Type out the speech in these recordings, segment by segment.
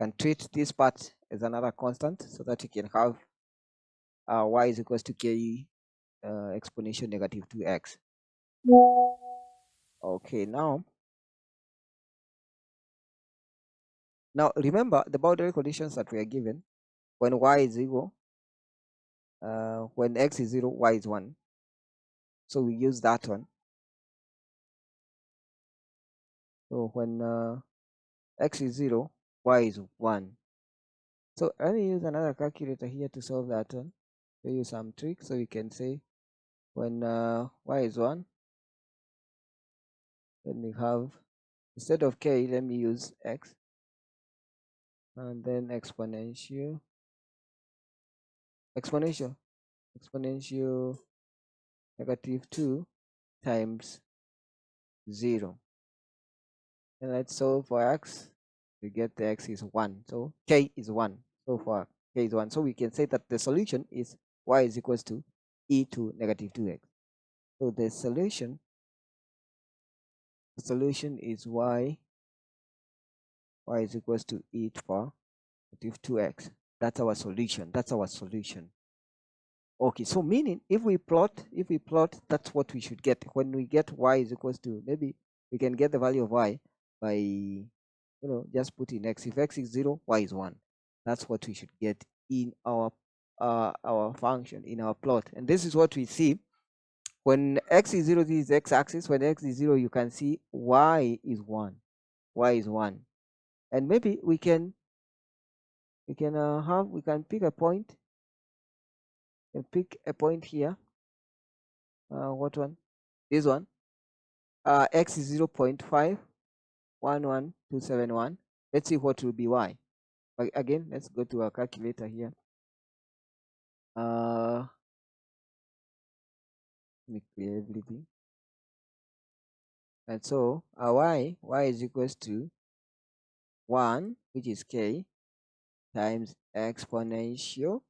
can treat this part as another constant so that you can have y is equals to k exponential negative 2x. Okay, now remember the boundary conditions that we are given. When y is equal, when x is 0, y is 1. So we use that one. So when x is 0, y is 1. So let me use another calculator here to solve that one. Show you some tricks. So we can say when y is 1, then we have, instead of k, let me use x, and then exponential negative 2 times 0. And let's solve for x. We get the x is 1. So k is 1. So for k is 1. So we can say that the solution is y is equals to e to negative 2x. So the solution is y is equals to e to power negative 2x. That's our solution. Okay, so meaning if we plot, that's what we should get. When we get y is equals to, maybe we can get the value of y by just put in x. If x is 0, y is 1. That's what we should get in our function, in our plot. And this is what we see. When x is 0, this is x-axis. When x is 0, you can see y is 1. And maybe we can pick a point. Pick a point here. What one? This one. X is 0.511271. Let's see what will be y. Again, let's go to our calculator here. Let me clear everything. And so our y is equals to 1, which is k, times exponential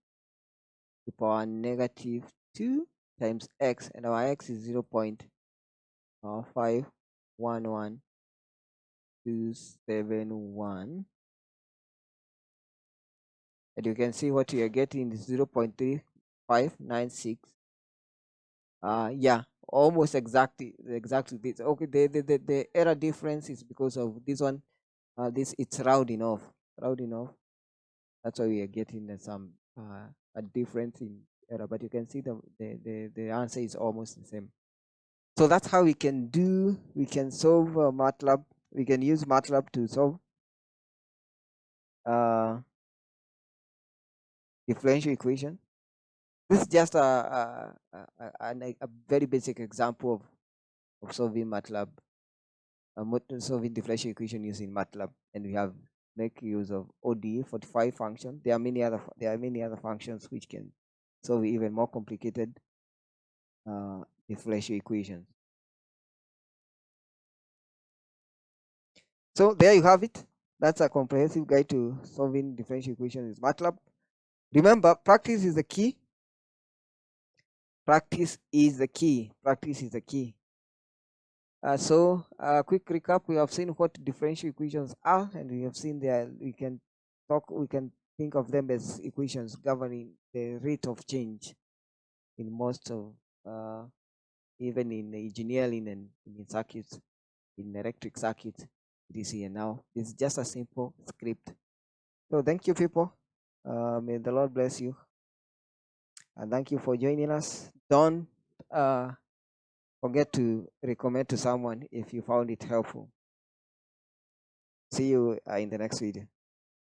to power negative 2 times x, and our x is 0.511271. And you can see what we are getting is 0.3596. Yeah, almost exactly this. Okay, the error difference is because of this one. It's rounding off. That's why we are getting some a difference in error. But you can see the answer is almost the same. So that's how we can solve MATLAB. We can use MATLAB to solve differential equation. This is just a very basic example of solving MATLAB, solving differential equation using MATLAB, and we have make use of ODE 45 function. There are many other functions which can solve even more complicated differential equations. So there you have it. That's a comprehensive guide to solving differential equations with MATLAB. Remember, practice is the key. So quick recap: we have seen what differential equations are, and we have seen we can think of them as equations governing the rate of change in most of even in engineering and in circuits, in electric circuits, DC. And now it's just a simple script. So thank you, people. May the Lord bless you, and thank you for joining us. Don't forget to recommend to someone if you found it helpful. See you in the next video.